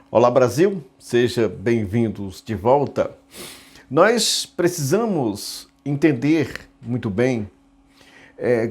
Olá Brasil, seja bem-vindos de volta. Nós precisamos entender muito bem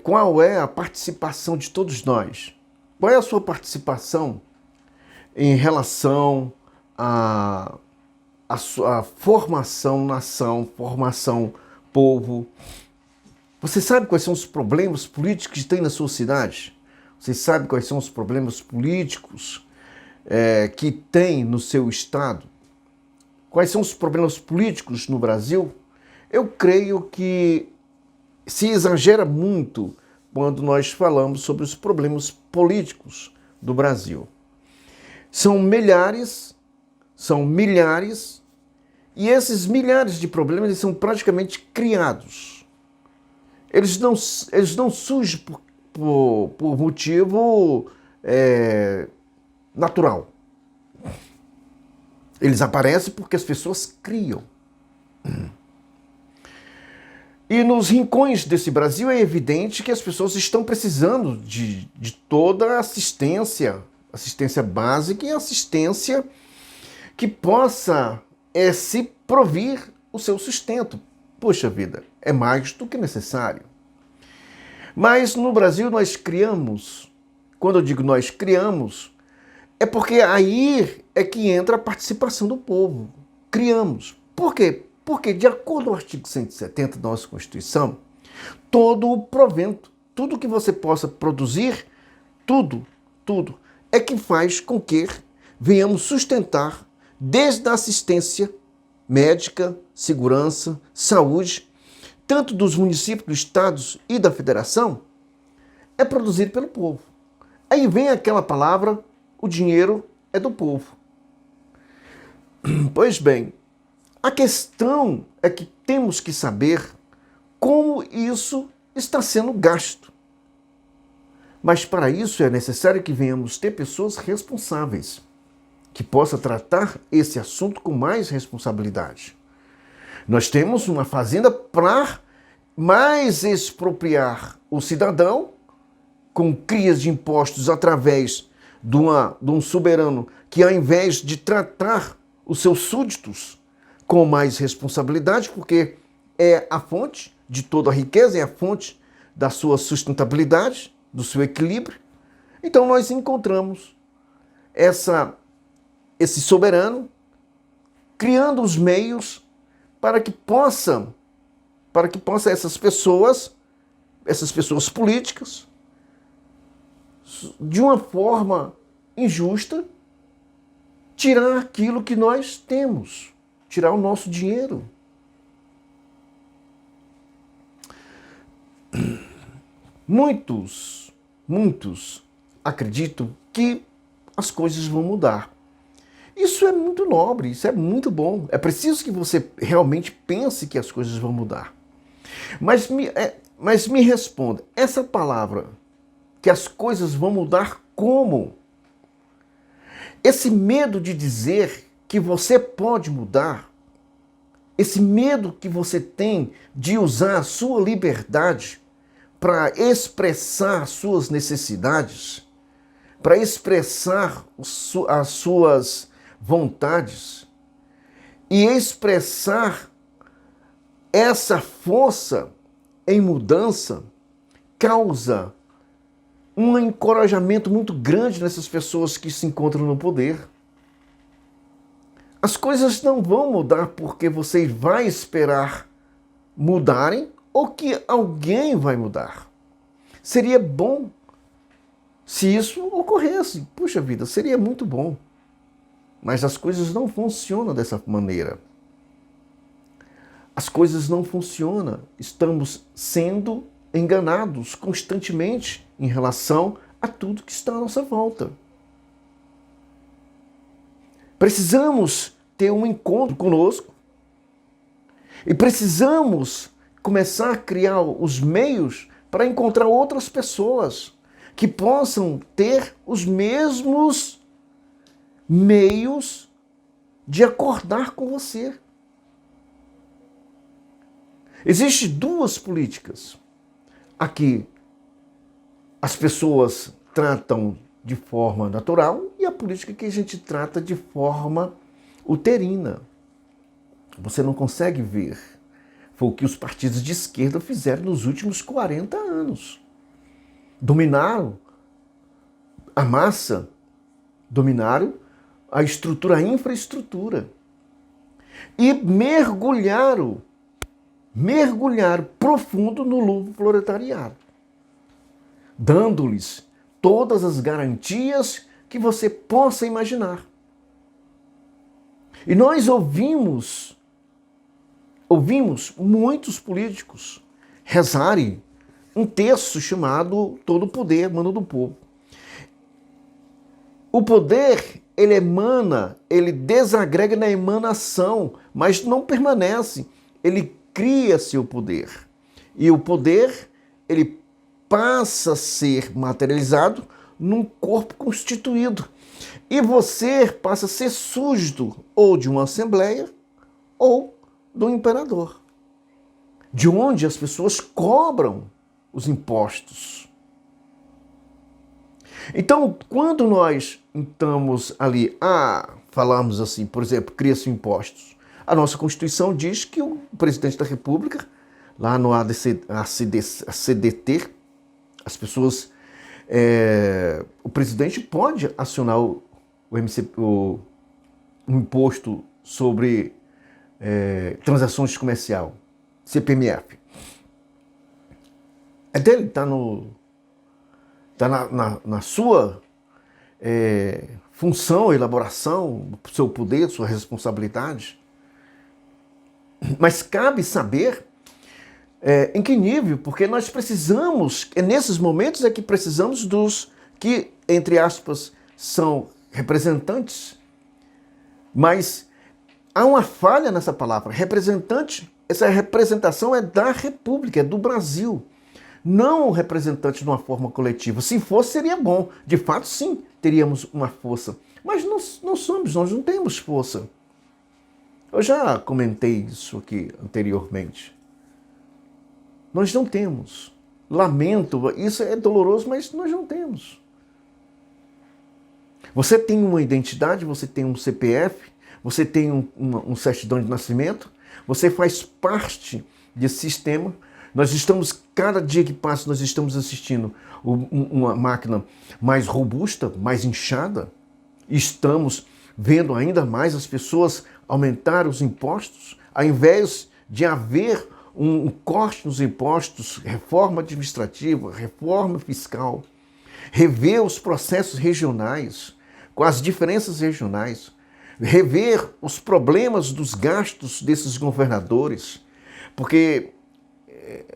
qual é a participação de todos nós. Qual é a sua participação em relação à sua formação nação, formação povo? Você sabe quais são os problemas políticos que tem na sua cidade? Você sabe quais são os problemas políticos que tem no seu estado? Quais são os problemas políticos no Brasil? Eu creio que se exagera muito quando nós falamos sobre os problemas políticos do Brasil. São milhares, e esses milhares de problemas eles são praticamente criados. Eles não surgem por motivo natural. Eles aparecem porque as pessoas criam. E nos rincões desse Brasil é evidente que as pessoas estão precisando de toda a assistência básica e assistência que possa se provir o seu sustento. Poxa vida, é mais do que necessário. Mas no Brasil nós criamos, quando eu digo nós criamos, é porque aí é que entra a participação do povo. Criamos. Por quê? Porque, de acordo com o artigo 170 da nossa Constituição, todo o provento, tudo que você possa produzir, tudo, é que faz com que venhamos sustentar desde a assistência médica, segurança, saúde, tanto dos municípios, dos estados e da federação, é produzido pelo povo. Aí vem aquela palavra: o dinheiro é do povo. Pois bem, a questão é que temos que saber como isso está sendo gasto. Mas para isso é necessário que venhamos ter pessoas responsáveis, que possam tratar esse assunto com mais responsabilidade. Nós temos uma fazenda para mais expropriar o cidadão com crias de impostos através de um soberano que, ao invés de tratar os seus súditos com mais responsabilidade, porque é a fonte de toda a riqueza, é a fonte da sua sustentabilidade, do seu equilíbrio, então nós encontramos esse soberano criando os meios para que possam essas pessoas políticas, de uma forma injusta, tirar aquilo que nós temos, tirar o nosso dinheiro. Muitos acreditam que as coisas vão mudar. Isso é muito nobre, isso é muito bom. É preciso que você realmente pense que as coisas vão mudar. Mas me responda, essa palavra, que as coisas vão mudar como? Esse medo de dizer que você pode mudar, esse medo que você tem de usar a sua liberdade para expressar suas necessidades, para expressar as suas vontades e expressar essa força em mudança, causa um encorajamento muito grande nessas pessoas que se encontram no poder. As coisas não vão mudar porque você vai esperar mudarem ou que alguém vai mudar. Seria bom se isso ocorresse. Puxa vida, seria muito bom. Mas as coisas não funcionam dessa maneira. As coisas não funcionam. Estamos sendo enganados constantemente em relação a tudo que está à nossa volta. Precisamos ter um encontro conosco e precisamos começar a criar os meios para encontrar outras pessoas que possam ter os mesmos meios de acordar com você. Existem duas políticas. Aqui as pessoas tratam de forma natural e a política que a gente trata de forma uterina. Você não consegue ver. Foi o que os partidos de esquerda fizeram nos últimos 40 anos. Dominaram a massa, dominaram a estrutura, a infraestrutura. E mergulharam profundo no lobo proletariado, dando-lhes todas as garantias que você possa imaginar. E nós ouvimos muitos políticos rezarem um texto chamado Todo Poder, Mano do Povo. O poder, ele emana, ele desagrega na emanação, mas não permanece. Ele cria seu poder. E o poder, ele passa a ser materializado num corpo constituído. E você passa a ser súdito ou de uma assembleia ou do imperador, de onde as pessoas cobram os impostos. Então, quando nós estamos ali, falamos assim, por exemplo, cria-se impostos. A nossa Constituição diz que o presidente da República, lá no ACDT, as pessoas, o presidente pode acionar o imposto sobre transações comerciais, CPMF. É dele, está na sua função, elaboração, seu poder, sua responsabilidade. Mas cabe saber em que nível, porque nós precisamos, nesses momentos é que precisamos dos que, entre aspas, são representantes, mas há uma falha nessa palavra. Representante, essa representação é da República, é do Brasil. Não representante de uma forma coletiva. Se fosse, seria bom. De fato, sim, teríamos uma força. Mas não somos, nós não temos força. Eu já comentei isso aqui anteriormente. Nós não temos. Lamento, isso é doloroso, mas nós não temos. Você tem uma identidade, você tem um CPF, você tem um certidão de nascimento, você faz parte desse sistema. Nós estamos, cada dia que passa, nós estamos assistindo uma máquina mais robusta, mais inchada. Estamos vendo ainda mais as pessoas aumentar os impostos, ao invés de haver um corte nos impostos, reforma administrativa, reforma fiscal, rever os processos regionais, com as diferenças regionais, rever os problemas dos gastos desses governadores, porque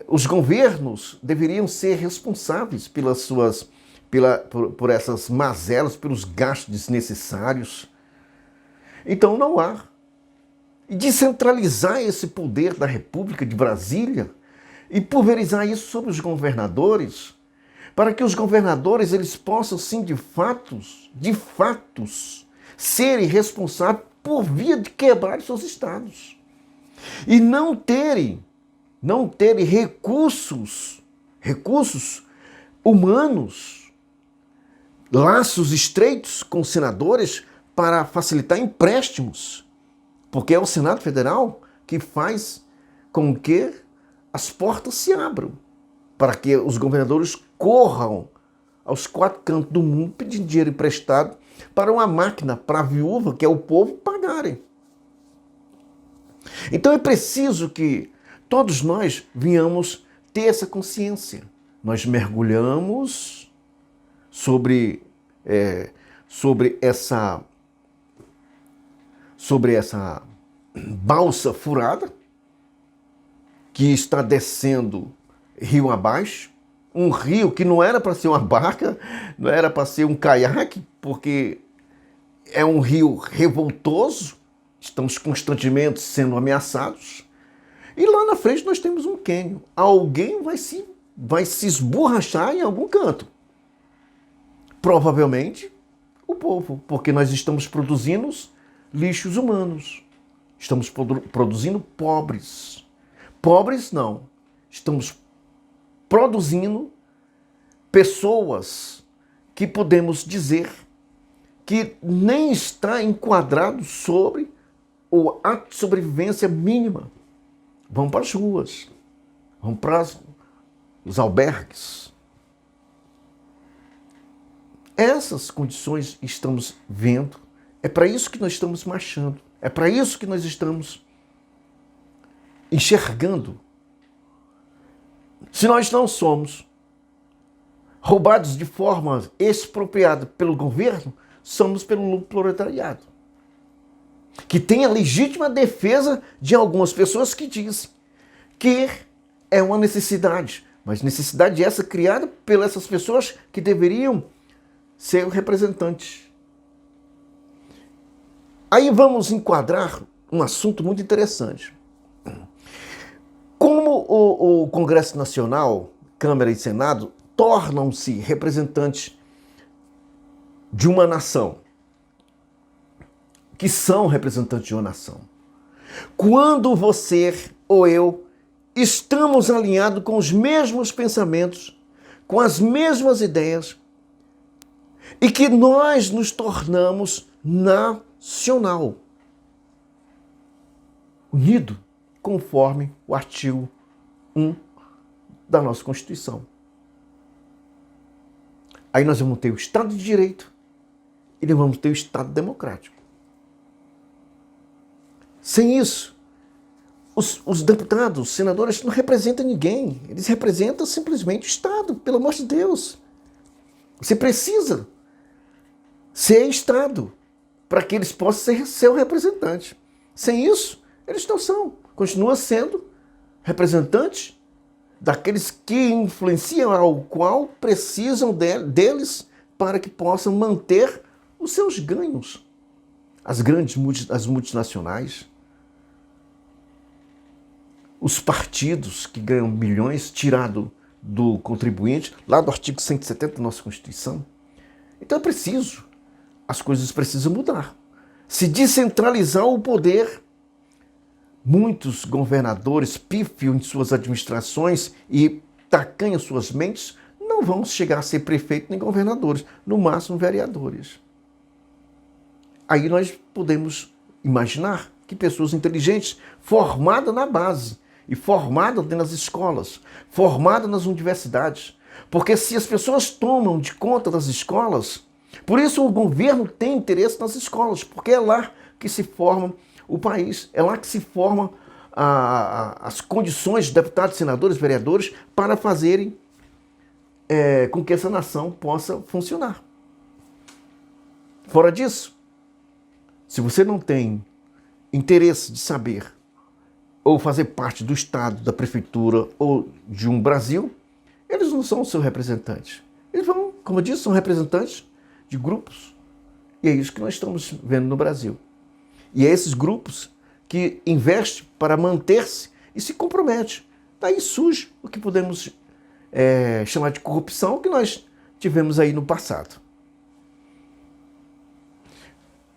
os governos deveriam ser responsáveis por essas mazelas, pelos gastos desnecessários. Então não há. E descentralizar esse poder da República de Brasília e pulverizar isso sobre os governadores, para que os governadores eles possam, sim, de fatos, serem responsáveis por via de quebrar seus estados. E não terem recursos humanos, laços estreitos com senadores para facilitar empréstimos, porque é o Senado Federal que faz com que as portas se abram, para que os governadores corram aos 4 cantos do mundo pedindo dinheiro emprestado para uma máquina, para a viúva, que é o povo, pagarem. Então é preciso que todos nós venhamos ter essa consciência. Nós mergulhamos sobre essa balsa furada que está descendo rio abaixo, um rio que não era para ser uma barca, não era para ser um caiaque, porque é um rio revoltoso, estamos constantemente sendo ameaçados. E lá na frente nós temos um cânion. Alguém vai se esborrachar em algum canto. Provavelmente o povo, porque nós estamos produzindo lixos humanos. Estamos produzindo pobres. Pobres não. Estamos produzindo pessoas que podemos dizer que nem está enquadrado sobre o ato de sobrevivência mínima. Vão para as ruas, vão para os albergues. Essas condições estamos vendo, é para isso que nós estamos marchando, é para isso que nós estamos enxergando. Se nós não somos roubados de forma expropriada pelo governo, somos pelo proletariado, que tem a legítima defesa de algumas pessoas que dizem que é uma necessidade, mas necessidade essa criada pelas essas pessoas que deveriam ser o representante. Aí vamos enquadrar um assunto muito interessante. Como o Congresso Nacional, Câmara e Senado, tornam-se representantes de uma nação, que são representantes de uma nação. Quando você ou eu estamos alinhados com os mesmos pensamentos, com as mesmas ideias, e que nós nos tornamos nacional, unido conforme o artigo 1 da nossa Constituição. Aí nós vamos ter o Estado de Direito e nós vamos ter o Estado Democrático. Sem isso, os deputados, os senadores não representam ninguém. Eles representam simplesmente o Estado, pelo amor de Deus. Você precisa ser Estado para que eles possam ser seu representante. Sem isso, eles não são. Continuam sendo representantes daqueles que influenciam, ao qual precisam deles para que possam manter os seus ganhos. As multinacionais, os partidos que ganham milhões tirado do contribuinte, lá do artigo 170 da nossa Constituição. Então é preciso, as coisas precisam mudar. Se descentralizar o poder. Muitos governadores pífios em suas administrações e tacanham suas mentes não vão chegar a ser prefeito nem governadores, no máximo vereadores. Aí nós podemos imaginar que pessoas inteligentes, formadas na base e formadas nas escolas, formadas nas universidades, porque se as pessoas tomam de conta das escolas, por isso o governo tem interesse nas escolas, porque é lá que se formam o país, é lá que se formam as condições de deputados, senadores, vereadores para fazerem com que essa nação possa funcionar. Fora disso, se você não tem interesse de saber ou fazer parte do Estado, da Prefeitura ou de um Brasil, eles não são seus representantes. Eles vão, como eu disse, são representantes de grupos. E é isso que nós estamos vendo no Brasil. E é esses grupos que investem para manter-se e se comprometem. Daí surge o que podemos chamar de corrupção que nós tivemos aí no passado.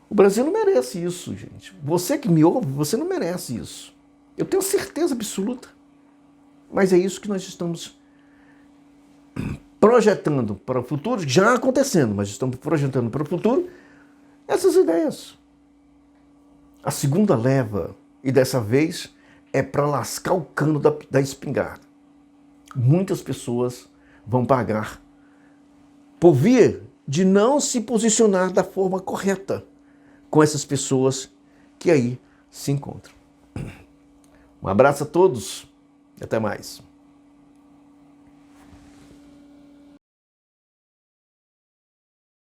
O Brasil não merece isso, gente. Você que me ouve, você não merece isso. Eu tenho certeza absoluta. Mas é isso que nós estamos projetando para o futuro, já acontecendo, mas estamos projetando para o futuro essas ideias. A segunda leva, e dessa vez, é para lascar o cano da espingarda. Muitas pessoas vão pagar por via de não se posicionar da forma correta com essas pessoas que aí se encontram. Um abraço a todos e até mais.